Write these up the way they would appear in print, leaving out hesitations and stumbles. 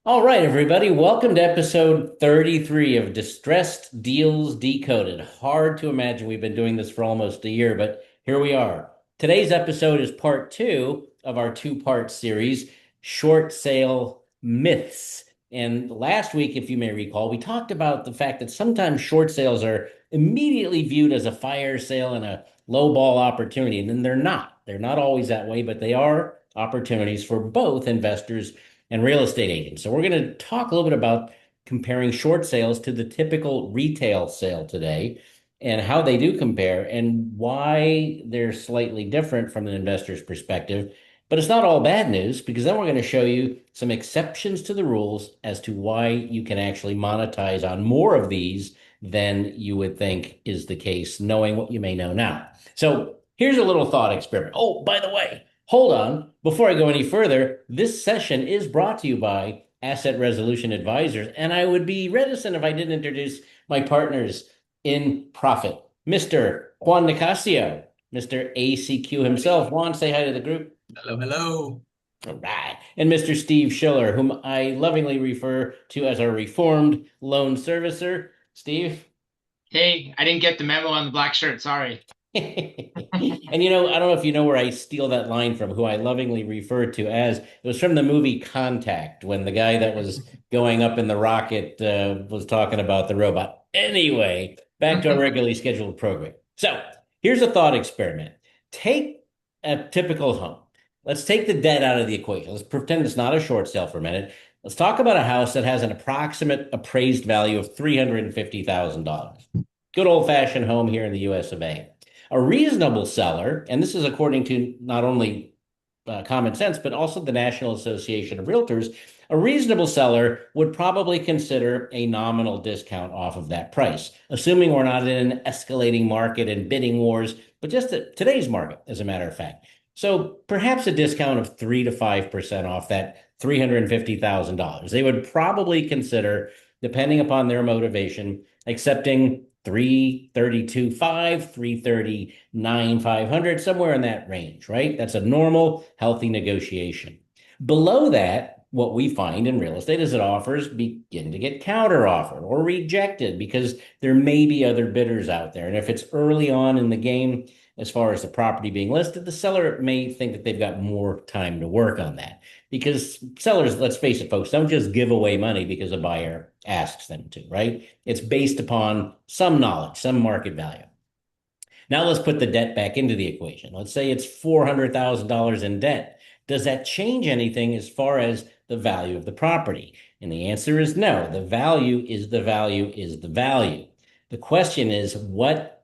All right, everybody, welcome to episode 33 of Distressed Deals Decoded. Hard to imagine we've been doing this for almost a year, but here we are. Today's episode is part two of our two-part series, Short Sale Myths. And last week, if you may recall, we talked about the fact that sometimes short sales are immediately viewed as a fire sale and a lowball opportunity, and then they're not. They're not always that way, but they are opportunities for both investors and real estate agents. So we're going to talk a little bit about comparing short sales to the typical retail sale today and how they do compare and why they're slightly different from an investor's perspective. But it's not all bad news because then we're going to show you some exceptions to the rules as to why you can actually monetize on more of these than you would think is the case, knowing what you may know now. So here's a little thought experiment. Oh, by the way, hold on. Before I go any further, this session is brought to you by Asset Resolution Advisors, and I would be reticent if I didn't introduce my partners in profit, Mr. Juan Nicasio, Mr. ACQ himself. Juan, say hi to the group. Hello, hello. All right. And Mr. Steve Schiller, whom I lovingly refer to as our reformed loan servicer. Steve? Hey, I didn't get the memo on the black shirt. Sorry. And I don't know if you know where I steal that line from, who I lovingly refer to as, it was from the movie Contact, when the guy that was going up in the rocket was talking about the robot. Anyway, back to our regularly scheduled program. So here's a thought experiment. Take a typical home. Let's take the debt out of the equation. Let's pretend it's not a short sale for a minute. Let's talk about a house that has an approximate appraised value of $350,000. Good old-fashioned home here in the US of A. A reasonable seller, and this is according to not only common sense, but also the National Association of Realtors, a reasonable seller would probably consider a nominal discount off of that price, assuming we're not in an escalating market and bidding wars, but just today's market, as a matter of fact. So perhaps a discount of 3 to 5% off that $350,000. They would probably consider, depending upon their motivation, accepting 332.5, 339,500, somewhere in that range, right? That's a normal, healthy negotiation. Below that, what we find in real estate is that offers begin to get counteroffered or rejected because there may be other bidders out there. And if it's early on in the game, as far as the property being listed, the seller may think that they've got more time to work on that. Because sellers, let's face it, folks, don't just give away money because a buyer asks them to, right? It's based upon some knowledge, some market value. Now let's put the debt back into the equation. Let's say it's $400,000 in debt. Does that change anything as far as the value of the property? And the answer is no. The value is the value is the value. The question is, what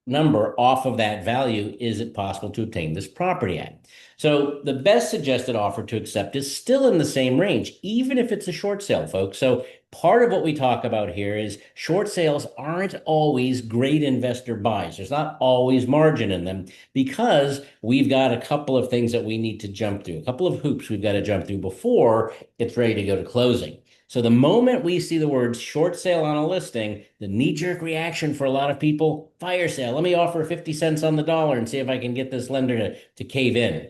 number off of that value is it possible to obtain this property at? So the best suggested offer to accept is still in the same range, even if it's a short sale, folks. So part of what we talk about here is short sales aren't always great investor buys. There's not always margin in them because we've got a couple of things that we need to jump through, a couple of hoops we've got to jump through before it's ready to go to closing. So the moment we see the words short sale on a listing, the knee-jerk reaction for a lot of people, fire sale. Let me offer 50 cents on the dollar and see if I can get this lender to cave in.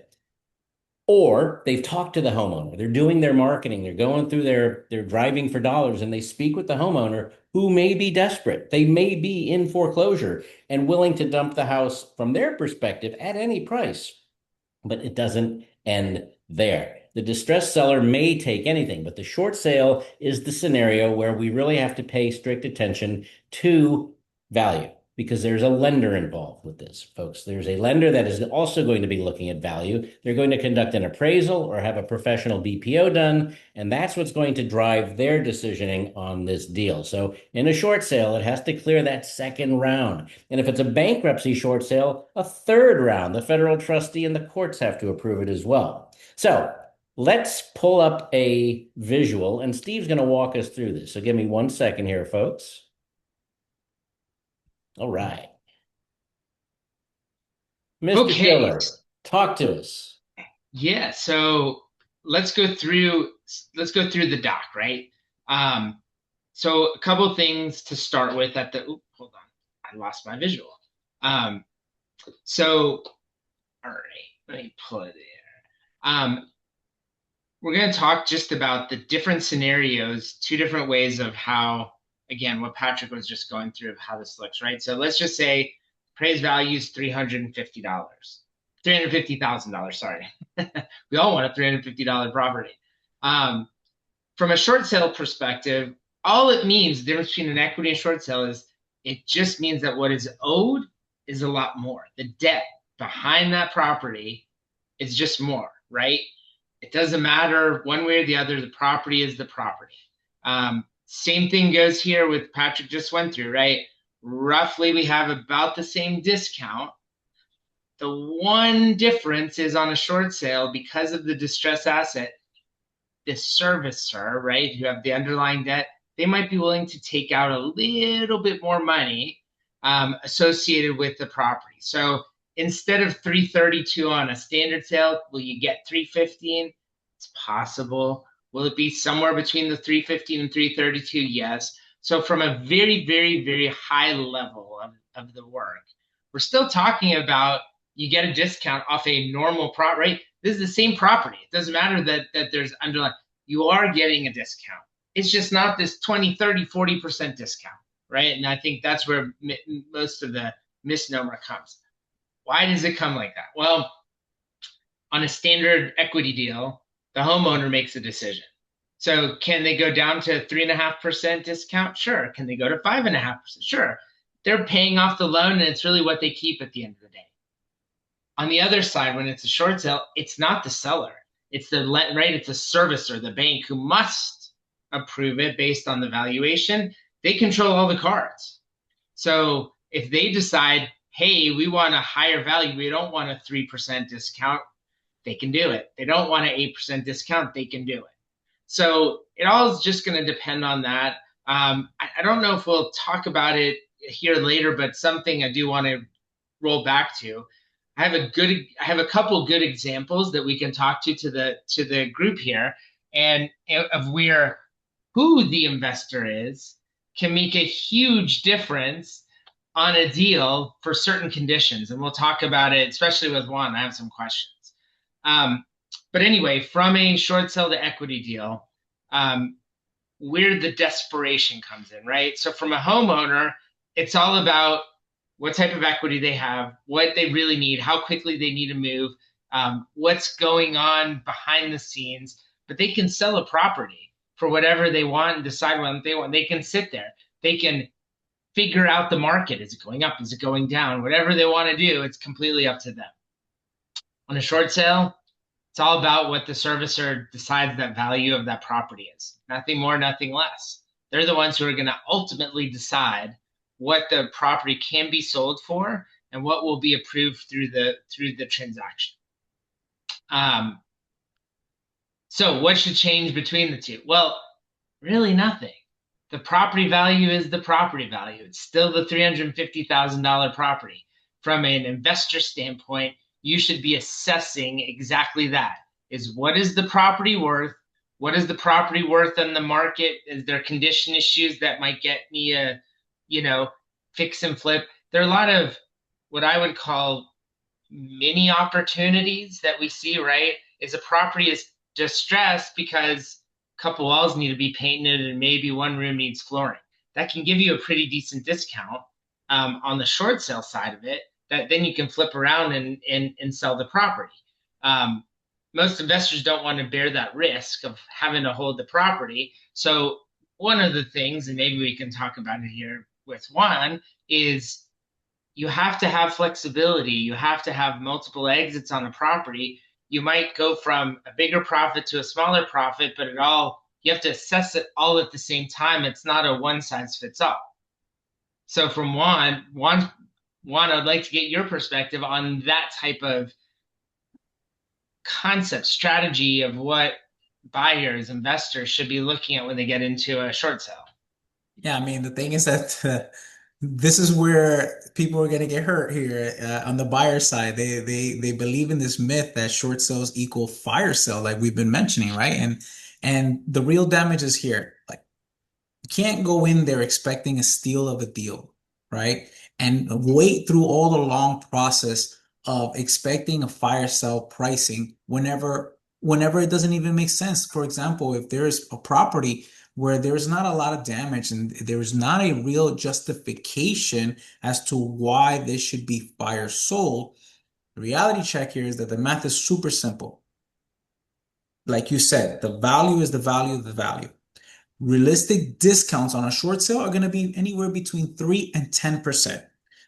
Or they've talked to the homeowner. They're doing their marketing. They're going through they're driving for dollars and they speak with the homeowner who may be desperate. They may be in foreclosure and willing to dump the house from their perspective at any price. But it doesn't end there. The distressed seller may take anything, but the short sale is the scenario where we really have to pay strict attention to value because there's a lender involved with this, folks. There's a lender that is also going to be looking at value. They're going to conduct an appraisal or have a professional BPO done, and that's what's going to drive their decisioning on this deal. So in a short sale, it has to clear that second round. And if it's a bankruptcy short sale, a third round. The federal trustee and the courts have to approve it as well. So let's pull up a visual, and Steve's going to walk us through this. So give me 1 second here, folks. All right. Mr. Okay. Schiller, talk to us. Yeah, so let's go through the doc, right? Um, so a couple things to start with hold on. I lost my visual. Um, so all right, let me pull it in. Um, we're going to talk just about the different scenarios, two different ways of how, again, what Patrick was just going through of how this looks, right? So let's just say appraised value is $350, $350,000, sorry. We all want a $350 property. Um, from a short sale perspective, all it means, the difference between an equity and short sale is it just means that what is owed is a lot more. The debt behind that property is just more, right? It doesn't matter one way or the other. The property is the property. Same thing goes here with Patrick just went through, right? Roughly, we have about the same discount. The one difference is on a short sale because of the distressed asset, the servicer, right, who have the underlying debt, they might be willing to take out a little bit more money associated with the property. So instead of 332 on a standard sale, will you get 315? It's possible. Will it be somewhere between the 315 and 332? Yes. So from a very, very, very high level of the work, we're still talking about you get a discount off a normal right? This is the same property. It doesn't matter that there's underlying, you are getting a discount. It's just not this 20, 30, 40% discount, right? And I think that's where most of the misnomer comes. Why does it come like that? Well, on a standard equity deal, the homeowner makes a decision. So can they go down to 3.5% discount? Sure. Can they go to 5.5%? Sure. They're paying off the loan and it's really what they keep at the end of the day. On the other side, when it's a short sale, it's not the seller. It's the right. It's a servicer, the bank, who must approve it based on the valuation. They control all the cards. So if they decide, hey, we want a higher value, we don't want a 3% discount, they can do it. They don't want an 8% discount, they can do it. So it all is just going to depend on that. I don't know if we'll talk about it here later, but something I do want to roll back to. I have a couple good examples that we can talk to the group here, and of where who the investor is can make a huge difference on a deal for certain conditions. And we'll talk about it, especially with one. I have some questions. But anyway, from a short sale to equity deal, where the desperation comes in, right? So from a homeowner, it's all about what type of equity they have, what they really need, how quickly they need to move, what's going on behind the scenes. But they can sell a property for whatever they want and decide what they want. They can sit there. They can figure out the market. Is it going up? Is it going down? Whatever they want to do, it's completely up to them. On a short sale, it's all about what the servicer decides that value of that property is. Nothing more, nothing less. They're the ones who are going to ultimately decide what the property can be sold for and what will be approved through the transaction. So what should change between the two? Well, really nothing. The property value is the property value. It's still the $350,000 property. From an investor standpoint, you should be assessing exactly that. Is what is the property worth? What is the property worth in the market? Is there condition issues that might get me a, fix and flip? There are a lot of what I would call mini opportunities that we see, right? Is a property is distressed because a couple walls need to be painted and maybe one room needs flooring. That can give you a pretty decent discount on the short sale side of it, that then you can flip around and sell the property. Most investors don't want to bear that risk of having to hold the property. So one of the things, and maybe we can talk about it here with one, is you have to have flexibility. You have to have multiple exits on a property. You might go from a bigger profit to a smaller profit, but you have to assess it all at the same time. It's not a one size fits all. So from Juan, I'd like to get your perspective on that type of concept, strategy of what buyers, investors should be looking at when they get into a short sale. Yeah, I mean, the thing is that this is where people are going to get hurt here on the buyer side. They believe in this myth that short sales equal fire sale, like we've been mentioning, right? And the real damage is here. Like, you can't go in there expecting a steal of a deal, right? And wait through all the long process of expecting a fire sale pricing whenever whenever it doesn't even make sense. For example, if there's a property where there's not a lot of damage and there's not a real justification as to why this should be fire sold, the reality check here is that the math is super simple. Like you said, the value is the value of the value. Realistic discounts on a short sale are going to be anywhere between 3 and 10%.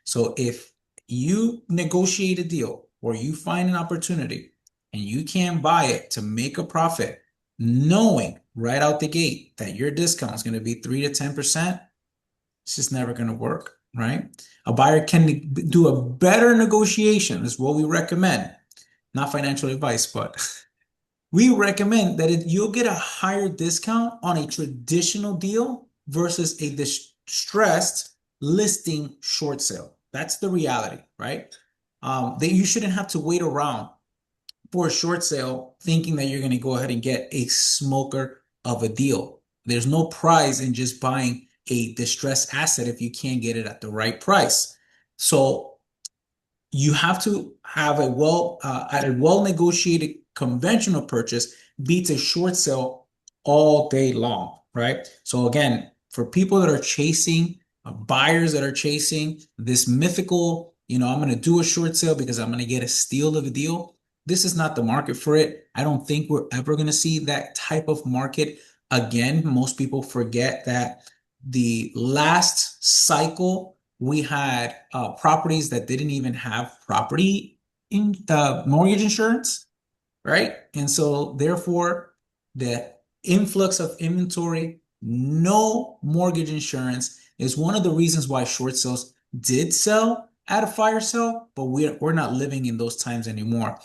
So if you negotiate a deal or you find an opportunity and you can't buy it to make a profit, knowing right out the gate that your discount is going to be 3 to 10%, it's just never going to work, right? A buyer can do a better negotiation, is what we recommend. Not financial advice, but we recommend that you'll get a higher discount on a traditional deal versus a distressed listing short sale. That's the reality, right? That you shouldn't have to wait around for a short sale thinking that you're going to go ahead and get a smoker of a deal. There's no prize in just buying a distressed asset if you can't get it at the right price. So you have to have a well negotiated conventional purchase beats a short sale all day long, right? So again, for people that are chasing, buyers that are chasing this mythical, I'm going to do a short sale because I'm going to get a steal of a deal. This is not the market for it. I don't think we're ever going to see that type of market again. Most people forget that the last cycle we had properties that didn't even have property in mortgage insurance, right? And so therefore, the influx of inventory, no mortgage insurance is one of the reasons why short sales did sell at a fire sale, but we're not living in those times anymore.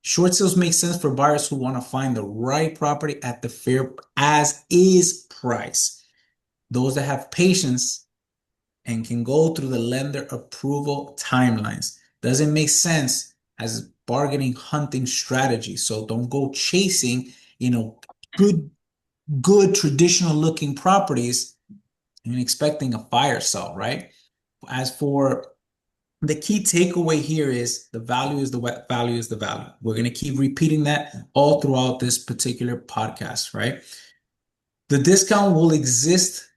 Short sales make sense for buyers who want to find the right property at the fair as is price. Those that have patience and can go through the lender approval timelines. Doesn't make sense as bargaining hunting strategy. So don't go chasing, good, good traditional looking properties and expecting a fire sale, right? As for the key takeaway here is the value is the value is the value. We're going to keep repeating that all throughout this particular podcast, right? The discount will exist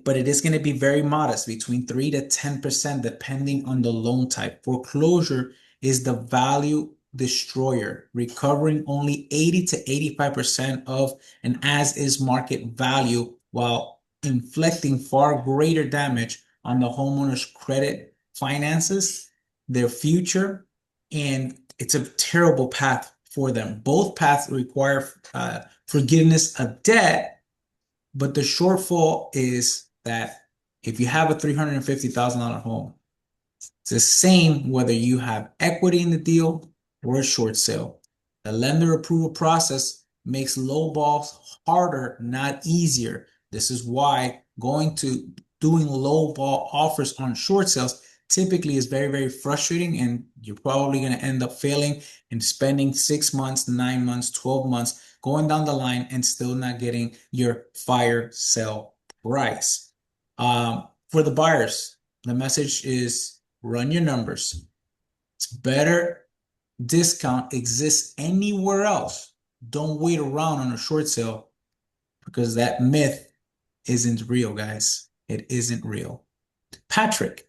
but it is going to be very modest, between 3 to 10%, depending on the loan type. Foreclosure is the value destroyer, recovering only 80 to 85% of an as-is market value while inflicting far greater damage on the homeowner's credit, finances, their future, and it's a terrible path for them. Both paths require forgiveness of debt, but the shortfall is that if you have a $350,000 home, it's the same whether you have equity in the deal or a short sale. The lender approval process makes lowballs harder, not easier. This is why doing lowball offers on short sales typically is very, very frustrating, and you're probably going to end up failing and spending 6 months, 9 months, 12 months going down the line and still not getting your fire sale price. For the buyers, the message is run your numbers. It's better discount exists anywhere else. Don't wait around on a short sale because that myth isn't real, guys. It isn't real. Patrick,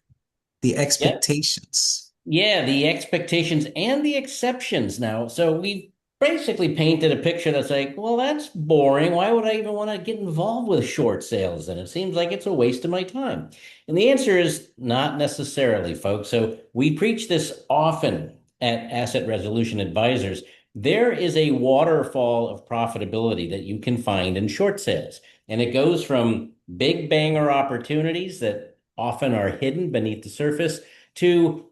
the Yeah. expectations. Yeah, the expectations and the exceptions now. So we've basically painted a picture that's like, well, that's boring. Why would I even want to get involved with short sales? And it seems like it's a waste of my time. And the answer is not necessarily, folks. So we preach this often at Asset Resolution Advisors. There is a waterfall of profitability that you can find in short sales. And it goes from big banger opportunities that often are hidden beneath the surface to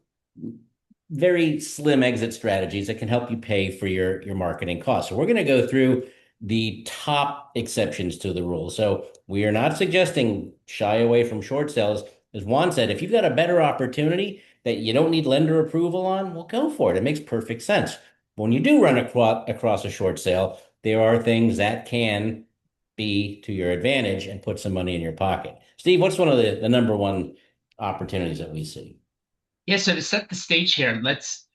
very slim exit strategies that can help you pay for your marketing costs. So we're going to go through the top exceptions to the rule. So we are not suggesting shy away from short sales. As Juan said, if you've got a better opportunity that you don't need lender approval on, well, go for it. It makes perfect sense. When you do run across a short sale, there are things that can be to your advantage and put some money in your pocket. Steve, what's one of the number one opportunities that we see? Yeah, so to set the stage here, let's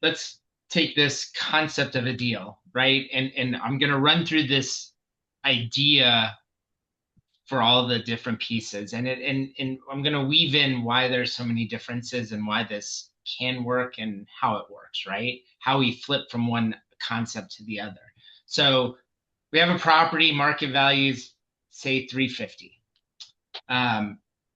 take this concept of a deal, right? And I'm going to run through this idea for all the different pieces. And I'm going to weave in why there's so many differences and why this can work and how it works, right? How we flip from one concept to the other. So we have a property, market values, say 350.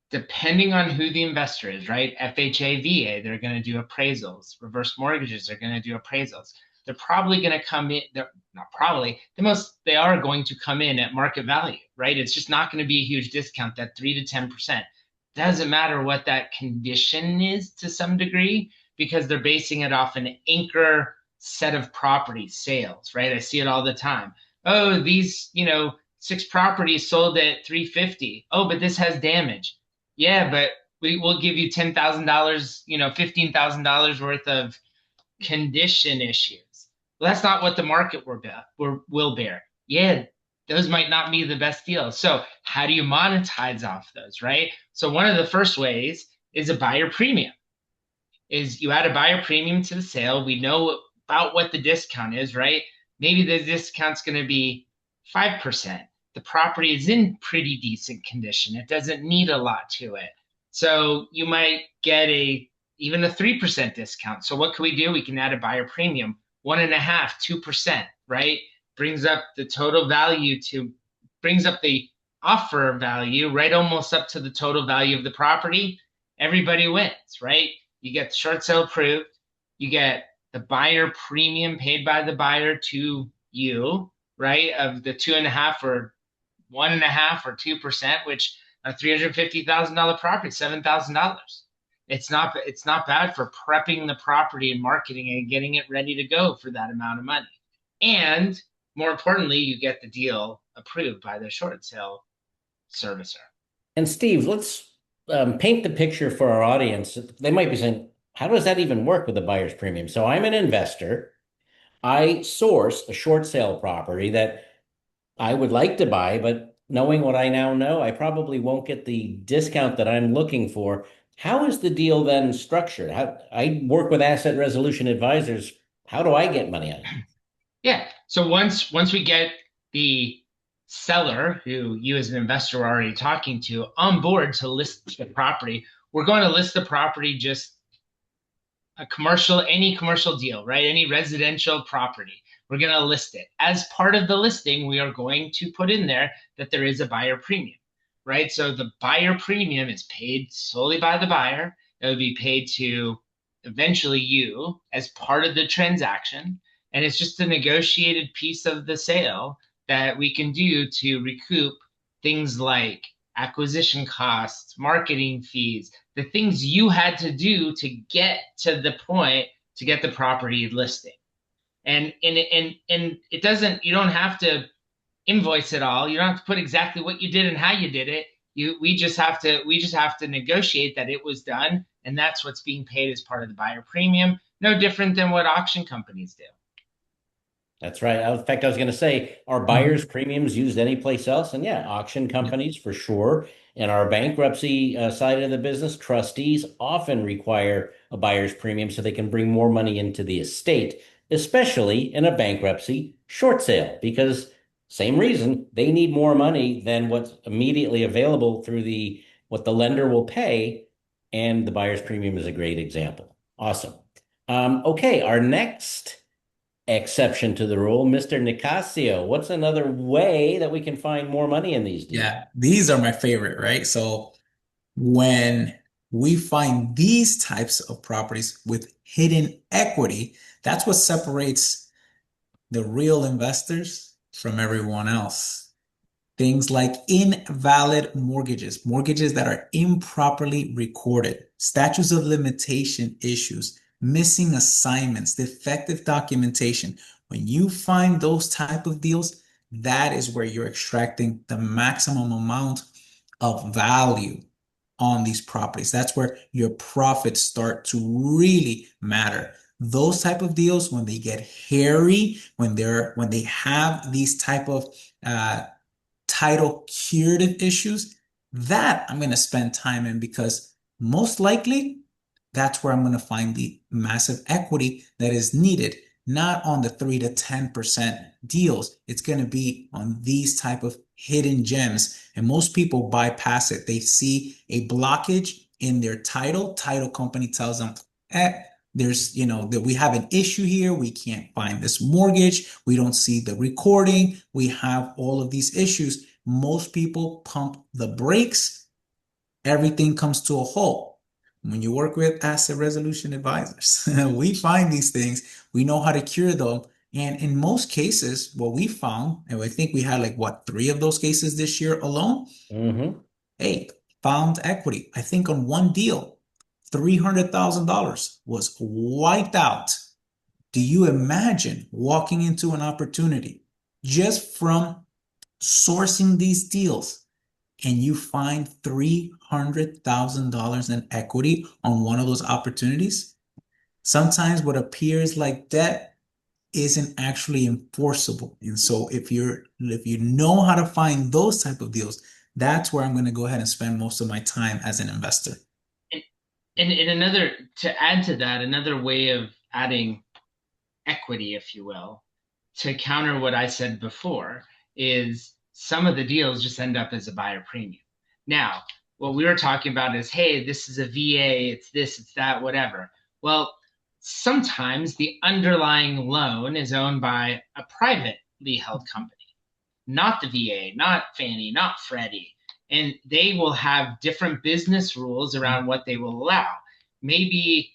Depending on who the investor is, right? FHA, VA, they're going to do appraisals. Reverse mortgages, they're going to do appraisals. They're probably going to come in, they're not probably, they are going to come in at market value, right? It's just not going to be a huge discount, that 3 to 10%. Doesn't matter what that condition is to some degree, because they're basing it off an anchor set of property sales, right? I see it all the time. Oh, these, 6 properties sold at 350. Oh, but this has damage. Yeah, but we will give you $10,000, $15,000 worth of condition issues. Well, that's not what the market will bear. Yeah, those might not be the best deals. So how do you monetize off those, right? So one of the first ways is a buyer premium. Is you add a buyer premium to the sale. We know about what the discount is, right? Maybe the discount's going to be 5%. The property is in pretty decent condition. It doesn't need a lot to it. So you might get even a 3% discount. So what can we do? We can add a buyer premium, 1.5%, 2%, right? Brings up the total value brings up the offer value, right? Almost up to the total value of the property. Everybody wins, right? You get the short sale approved. You get the buyer premium paid by the buyer to you, right? Of the 2.5 or 1.5 or 2%, which a $350,000 property, $7,000. It's not bad for prepping the property and marketing and getting it ready to go for that amount of money. And more importantly, you get the deal approved by the short sale servicer. And Steve, let's paint the picture for our audience. They might be saying, how does that even work with a buyer's premium? So I'm an investor. I source a short sale property that I would like to buy, but knowing what I now know, I probably won't get the discount that I'm looking for. How is the deal then structured? I work with asset resolution advisors. How do I get money on it? Yeah. So once we get the seller, who you as an investor are already talking to, on board to list the property, we're going to list the property just any commercial deal, right? Any residential property. We're going to list it. As part of the listing, we are going to put in there that there is a buyer premium, right? So the buyer premium is paid solely by the buyer. It would be paid to eventually you as part of the transaction. And it's just a negotiated piece of the sale that we can do to recoup things like acquisition costs, marketing fees, the things you had to do to get to the point to get the property listing. And it doesn't, you don't have to invoice it all. You don't have to put exactly what you did and how you did it. We just have to negotiate that it was done, and that's what's being paid as part of the buyer premium. No different than what auction companies do. That's right. In fact, I was going to say, are buyers' premiums used anyplace else? And yeah, auction companies for sure. And our bankruptcy side of the business, trustees often require a buyer's premium so they can bring more money into the estate, especially in a bankruptcy short sale, because same reason, they need more money than what's immediately available through what the lender will pay. And the buyer's premium is a great example. Awesome. Okay, our next exception to the rule, Mr. Nicasio. What's another way that we can find more money in these deals? Yeah, these are my favorite, right? So when we find these types of properties with hidden equity, that's what separates the real investors from everyone else. Things like invalid mortgages, mortgages that are improperly recorded, statutes of limitation issues, missing assignments, defective documentation. When you find those type of deals, that is where you're extracting the maximum amount of value on these properties. That's where your profits start to really matter. Those type of deals, when they get hairy, when they have these type of title curative issues, that I'm going to spend time in, because most likely that's where I'm going to find the massive equity that is needed, not on the 3 to 10% deals. It's going to be on these type of hidden gems. And most people bypass it. They see a blockage in their title company tells them, there's, that we have an issue here. We can't find this mortgage. We don't see the recording. We have all of these issues. Most people pump the brakes. Everything comes to a halt. When you work with asset resolution advisors, we find these things, we know how to cure them. And in most cases, what we found, and I think we had like what, 3 of those cases this year alone? Hmm. Hey, found equity. I think on one deal, $300,000 was wiped out. Do you imagine walking into an opportunity just from sourcing these deals and you find $300,000 in equity on one of those opportunities? Sometimes what appears like debt isn't actually enforceable. And so if you know how to find those type of deals, that's where I'm going to go ahead and spend most of my time as an investor. And, and another, to add to that, another way of adding equity, if you will, to counter what I said before, is some of the deals just end up as a buyer premium. Now, what we were talking about is, hey, this is a VA, it's this, it's that, whatever. Well, sometimes the underlying loan is owned by a privately held company, not the VA, not Fannie, not Freddie. And they will have different business rules around what they will allow. Maybe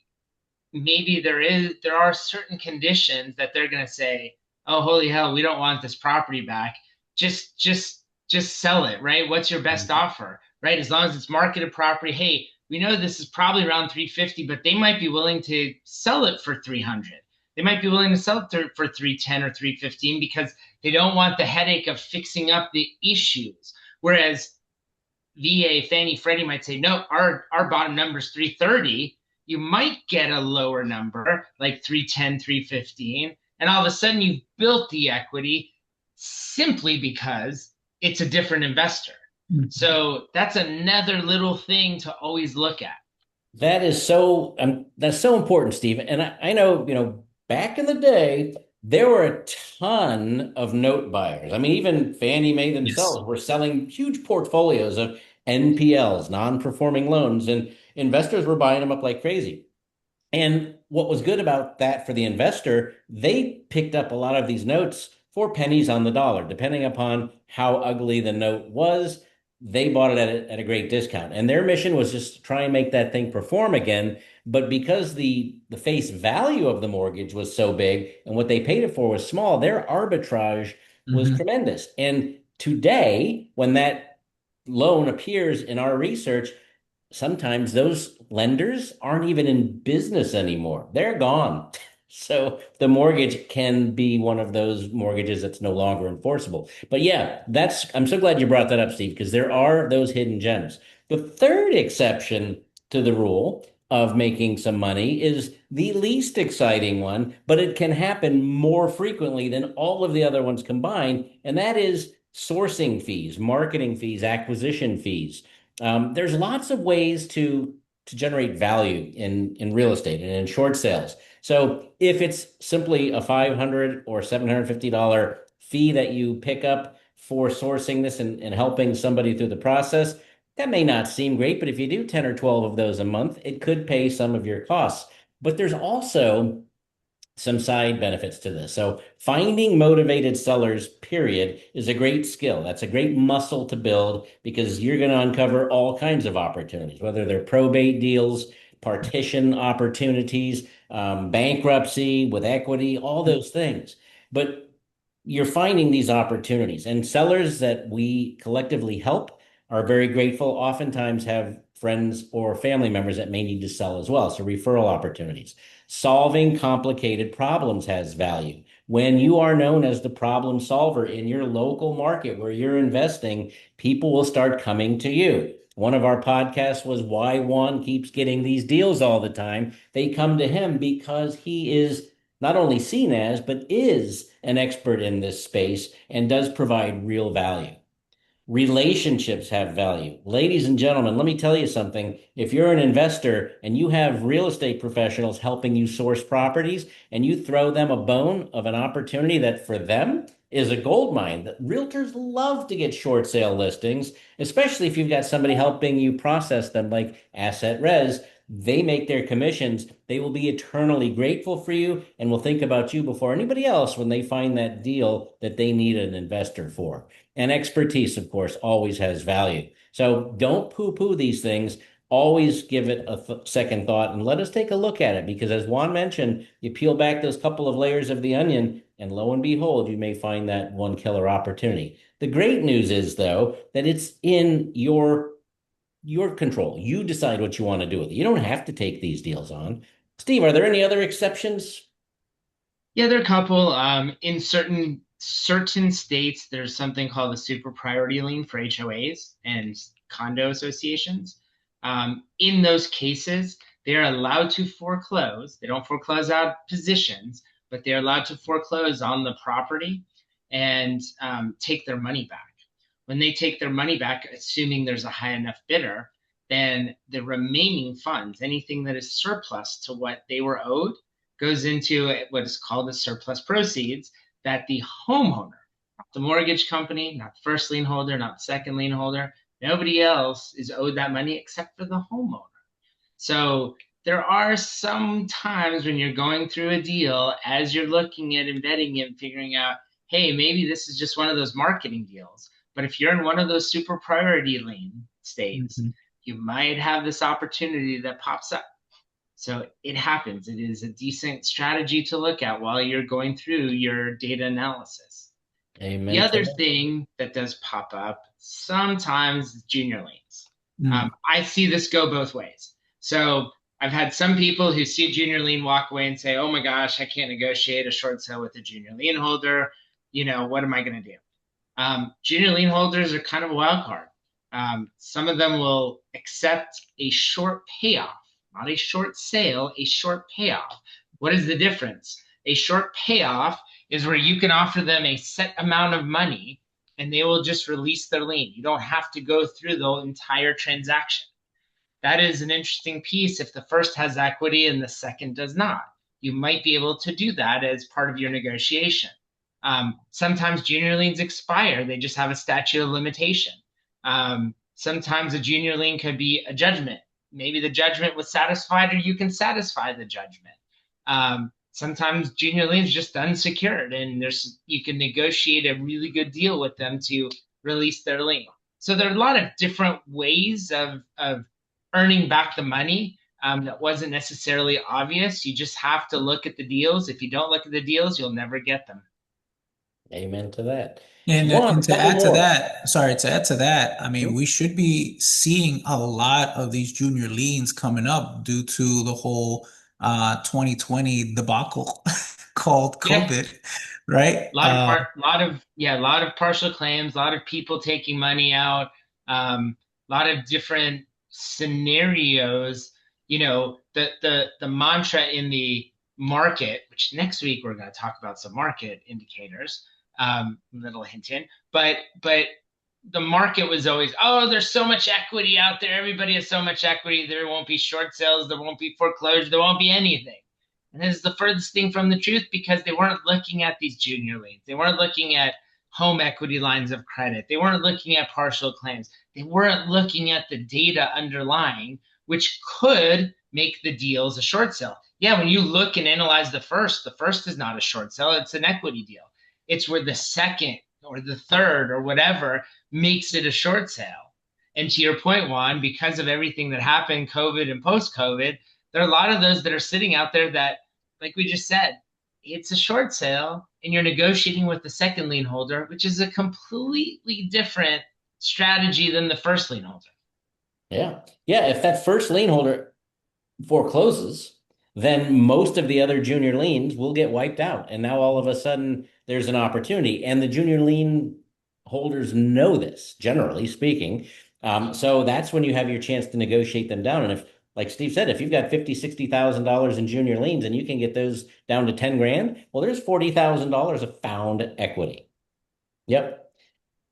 there are certain conditions that they're going to say, oh, holy hell, we don't want this property back. Just sell it, right? What's your best offer, right? As long as it's marketed property. Hey, we know this is probably around 350, but they might be willing to sell it for 300. They might be willing to sell it for 310 or 315 because they don't want the headache of fixing up the issues. Whereas VA, Fannie, Freddie might say, no, our bottom number is 330. You might get a lower number, like 310, 315. And all of a sudden you've built the equity simply because it's a different investor. So that's another little thing to always look at. That's so important, Steve. And I know, back in the day, there were a ton of note buyers. I mean, even Fannie Mae Yes. themselves were selling huge portfolios of NPLs, non-performing loans, and investors were buying them up like crazy. And what was good about that for the investor, they picked up a lot of these notes for pennies on the dollar, depending upon how ugly the note was. They bought it at a great discount. And their mission was just to try and make that thing perform again. But because the face value of the mortgage was so big and what they paid it for was small, their arbitrage was Mhm. tremendous. And today, when that loan appears in our research, sometimes those lenders aren't even in business anymore. They're gone. So the mortgage can be one of those mortgages that's no longer enforceable. But yeah, I'm so glad you brought that up, Steve, because there are those hidden gems. The third exception to the rule of making some money is the least exciting one, but it can happen more frequently than all of the other ones combined, and that is sourcing fees, marketing fees, acquisition fees. There's lots of ways to generate value in real estate and in short sales. So if it's simply a $500 or $750 fee that you pick up for sourcing this and helping somebody through the process, that may not seem great, but if you do 10 or 12 of those a month, it could pay some of your costs. But there's also some side benefits to this. So finding motivated sellers, period, is a great skill. That's a great muscle to build because you're going to uncover all kinds of opportunities, whether they're probate deals, partition opportunities, bankruptcy with equity, all those things. But you're finding these opportunities, and sellers that we collectively help are very grateful, oftentimes have friends or family members that may need to sell as well. So referral opportunities. Solving complicated problems has value. When you are known as the problem solver in your local market where you're investing, people will start coming to you. One of our podcasts was why Juan keeps getting these deals all the time. They come to him because he is not only seen as, but is an expert in this space and does provide real value. Relationships have value. Ladies and gentlemen, let me tell you something. If you're an investor and you have real estate professionals helping you source properties and you throw them a bone of an opportunity that for them is a gold mine, that realtors love to get short sale listings, especially if you've got somebody helping you process them like Asset Res. They make their commissions. They will be eternally grateful for you and will think about you before anybody else when they find that deal that they need an investor for. And expertise, of course, always has value. So don't poo-poo these things. Always give it a second thought and let us take a look at it because, as Juan mentioned, you peel back those couple of layers of the onion, and lo and behold, you may find that one killer opportunity. The great news is, though, that it's in your control. You decide what you want to do with it. You don't have to take these deals on. Steve, are there any other exceptions? Yeah, there are a couple. In certain states, there's something called a super priority lien for HOAs and condo associations. In those cases, they're allowed to foreclose. They don't foreclose out positions, but they're allowed to foreclose on the property and take their money back. When they take their money back, assuming there's a high enough bidder, then the remaining funds, anything that is surplus to what they were owed, goes into what is called the surplus proceeds that the homeowner, not the mortgage company, not the first lien holder, not the second lien holder, nobody else is owed that money except for the homeowner. So there are some times when you're going through a deal, as you're looking at embedding it and figuring out, hey, maybe this is just one of those marketing deals. But if you're in one of those super priority lien states, you might have this opportunity that pops up. So it happens. It is a decent strategy to look at while you're going through your data analysis. Amen. The other thing that does pop up sometimes is junior liens. I see this go both ways. So I've had some people who see junior lien walk away and say, oh my gosh, I can't negotiate a short sale with a junior lien holder. What am I going to do? Junior lien holders are kind of a wild card. Some of them will accept a short payoff, not a short sale, a short payoff. What is the difference? A short payoff is where you can offer them a set amount of money and they will just release their lien. You don't have to go through the entire transaction. That is an interesting piece if the first has equity and the second does not. You might be able to do that as part of your negotiation. Sometimes junior liens expire. They just have a statute of limitation. Sometimes a junior lien could be a judgment. Maybe the judgment was satisfied or you can satisfy the judgment. Sometimes junior liens just unsecured and you can negotiate a really good deal with them to release their lien. So there are a lot of different ways of earning back the money that wasn't necessarily obvious. You just have to look at the deals. If you don't look at the deals, you'll never get them. Amen to that. And to Couple add to more. that, sorry, to add to that, I mean, we should be seeing a lot of these junior liens coming up due to the whole 2020 debacle called Yeah, COVID, right? a lot of partial claims, a lot of people taking money out, a lot of different scenarios. The mantra in the market, which next week we're going to talk about some market indicators, little hint in, but the market was always, oh, there's so much equity out there. Everybody has so much equity. There won't be short sales. There won't be foreclosure. There won't be anything. And this is the furthest thing from the truth because they weren't looking at these junior liens. They weren't looking at home equity lines of credit. They weren't looking at partial claims. They weren't looking at the data underlying, which could make the deals a short sale. Yeah, when you look and analyze the first is not a short sale. It's an equity deal. It's where the second or the third or whatever makes it a short sale. And to your point, Juan, because of everything that happened, COVID and post-COVID, there are a lot of those that are sitting out there that, like we just said, it's a short sale and you're negotiating with the second lien holder, which is a completely different strategy than the first lien holder. Yeah. Yeah. If that first lien holder forecloses, then most of the other junior liens will get wiped out. And now all of a sudden there's an opportunity. And the junior lien holders know this, generally speaking. So that's when you have your chance to negotiate them down. And if, like Steve said, if you've got $50,000, $60,000 in junior liens and you can get those down to 10 grand, well, there's $40,000 of found equity. Yep.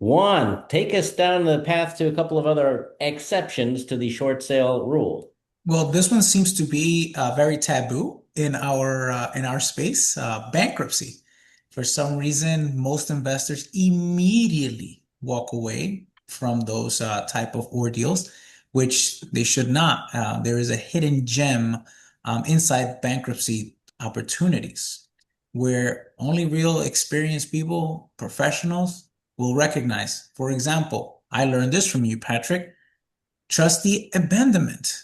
Juan, take us down the path to a couple of other exceptions to the short sale rule. Well, this one seems to be very taboo in our space, bankruptcy. For some reason, most investors immediately walk away from those type of ordeals, which they should not. There is a hidden gem inside bankruptcy opportunities where only real experienced people, professionals, will recognize. For example, I learned this from you, Patrick. Trustee abandonment.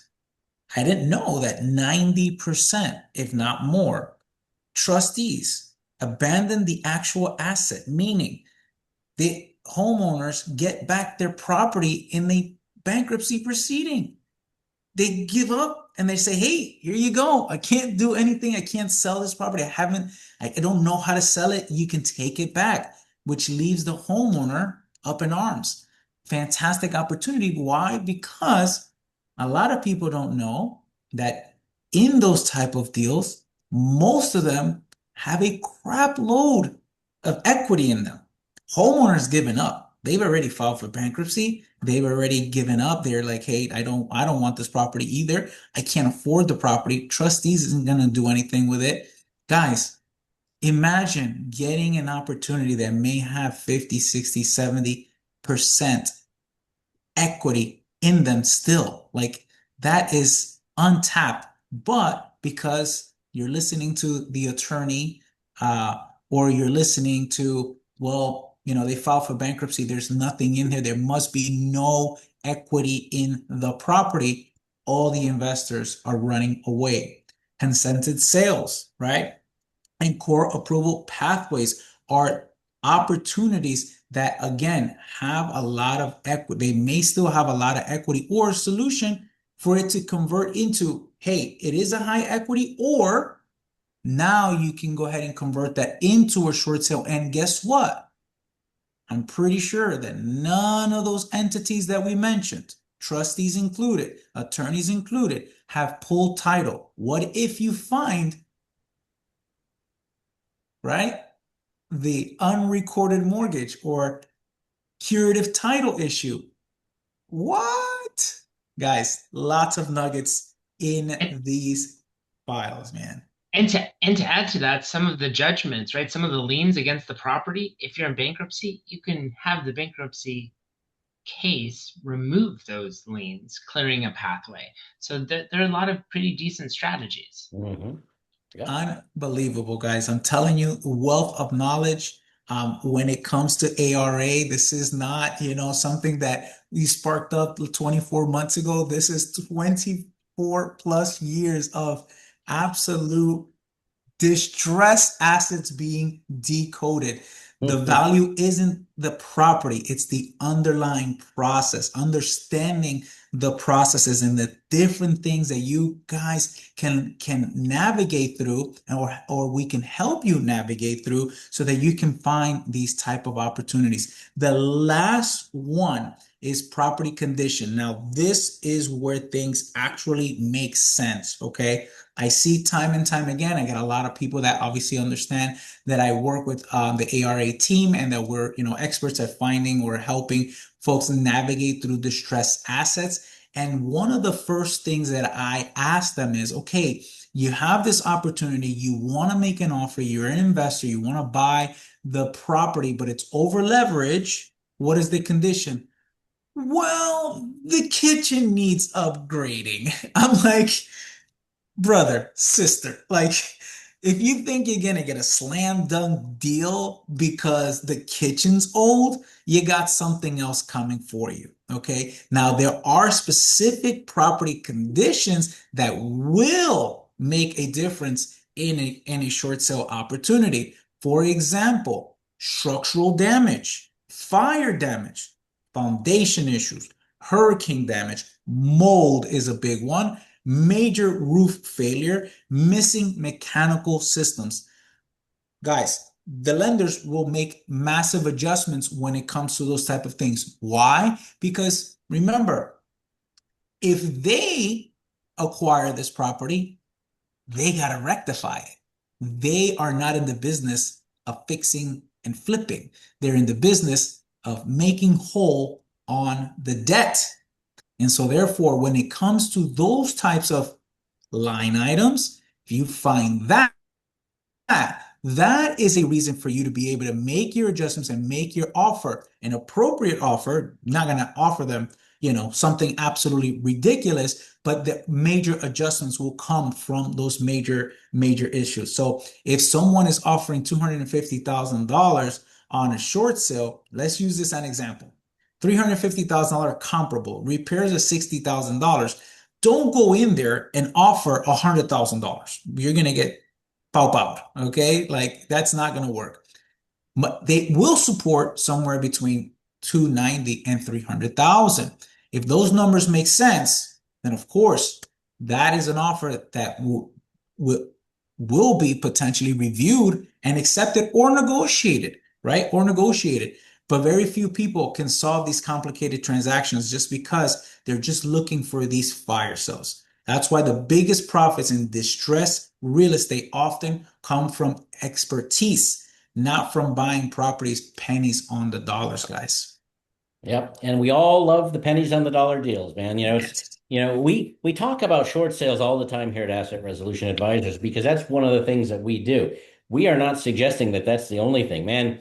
I didn't know that 90%, if not more, trustees abandon the actual asset, meaning the homeowners get back their property in the bankruptcy proceeding. They give up and they say, hey, here you go. I can't do anything. I can't sell this property. I don't know how to sell it. You can take it back, which leaves the homeowner up in arms. Fantastic opportunity. Why? Because a lot of people don't know that in those type of deals, most of them have a crap load of equity in them. Homeowners given up. They've already filed for bankruptcy. They've already given up. They're like, hey, I don't want this property either. I can't afford the property. Trustees isn't going to do anything with it. Guys, imagine getting an opportunity that may have 50, 60, 70% equity in them still. Like that is untapped. But because you're listening to the attorney, or you're listening to, well, they filed for bankruptcy, there's nothing in there, there must be no equity in the property, all the investors are running away. Consented sales, right? And court approval pathways are opportunities that, again, have a lot of equity. They may still have a lot of equity or solution for it to convert into, hey, it is a high equity, or now you can go ahead and convert that into a short sale. And guess what? I'm pretty sure that none of those entities that we mentioned, trustees included, attorneys included, have pulled title. What if you find, right, the unrecorded mortgage or curative title issue? What? Guys, lots of nuggets in And, these files, man. and to add to that, some of the judgments, right? Some of the liens against the property, if you're in bankruptcy, you can have the bankruptcy case remove those liens, clearing a pathway. So there are a lot of pretty decent strategies. Mm-hmm. Yeah. Unbelievable, guys. I'm telling you, wealth of knowledge. When it comes to ARA, this is not, something that we sparked up 24 months ago. This is 24 plus years of absolute distressed assets being decoded. The value isn't the property, it's the underlying process, understanding the processes and the different things that you guys can navigate through, or we can help you navigate through so that you can find these type of opportunities. The last one is property condition. Now, this is where things actually make sense, okay? I see time and time again, I get a lot of people that obviously understand that I work with the ARA team and that we're, experts at finding or helping folks navigate through distressed assets. And one of the first things that I ask them is, okay, you have this opportunity, you want to make an offer, you're an investor, you want to buy the property, but it's over leverage. What is the condition? Well, the kitchen needs upgrading. I'm like, brother, sister, like if you think you're gonna get a slam dunk deal because the kitchen's old, you got something else coming for you. Okay. Now there are specific property conditions that will make a difference in a short sale opportunity. For example, structural damage, fire damage, foundation issues, hurricane damage, mold is a big one, major roof failure, missing mechanical systems. Guys, the lenders will make massive adjustments when it comes to those type of things. Why? Because remember, if they acquire this property, they got to rectify it. They are not in the business of fixing and flipping. They're in the business of making whole on the debt. And so therefore, when it comes to those types of line items, if you find that is a reason for you to be able to make your adjustments and make your offer an appropriate offer. Not going to offer them, something absolutely ridiculous, but the major adjustments will come from those major issues. So if someone is offering $250,000 on a short sale, let's use this as an example. $350,000 comparable, repairs of $60,000. Don't go in there and offer $100,000. You're going to get pop out. Okay. Like that's not going to work. But they will support somewhere between 290 and 300,000. If those numbers make sense, then of course that is an offer that will be potentially reviewed and accepted or negotiated, right? Or negotiated. But very few people can solve these complicated transactions just because they're just looking for these fire sales. That's why the biggest profits in distressed real estate often come from expertise, not from buying properties pennies on the dollars, guys. Yep. And we all love the pennies on the dollar deals, man. Yes. We talk about short sales all the time here at Asset Resolution Advisors because that's one of the things that we do. We are not suggesting that that's the only thing, man.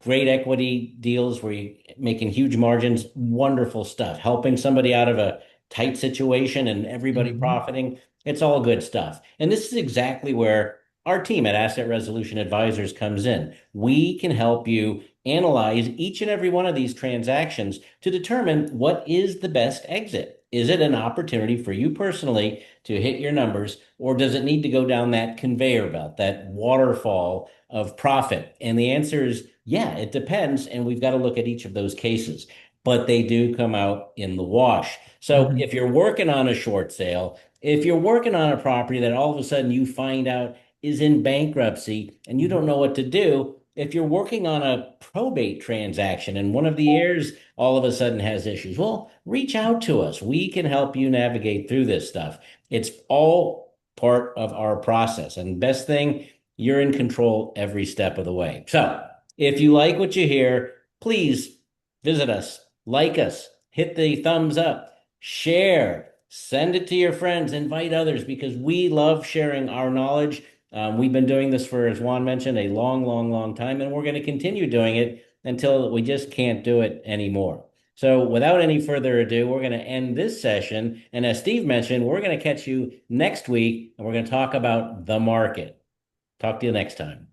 Great equity deals where you're making huge margins, wonderful stuff. Helping somebody out of a tight situation and everybody Mhm. profiting. It's all good stuff. And this is exactly where our team at Asset Resolution Advisors comes in. We can help you analyze each and every one of these transactions to determine what is the best exit. Is it an opportunity for you personally to hit your numbers, or does it need to go down that conveyor belt, that waterfall of profit? And the answer is yeah, it depends. And we've got to look at each of those cases, but they do come out in the wash. So Mhm. if you're working on a short sale, if you're working on a property that all of a sudden you find out is in bankruptcy and you don't know what to do, if you're working on a probate transaction and one of the heirs all of a sudden has issues, well, reach out to us. We can help you navigate through this stuff. It's all part of our process. And best thing, you're in control every step of the way. So if you like what you hear, please visit us, like us, hit the thumbs up, share, send it to your friends, invite others because we love sharing our knowledge. We've been doing this for, as Juan mentioned, a long, long, long time, and we're going to continue doing it until we just can't do it anymore. So, without any further ado, we're going to end this session. And as Steve mentioned, we're going to catch you next week and we're going to talk about the market. Talk to you next time.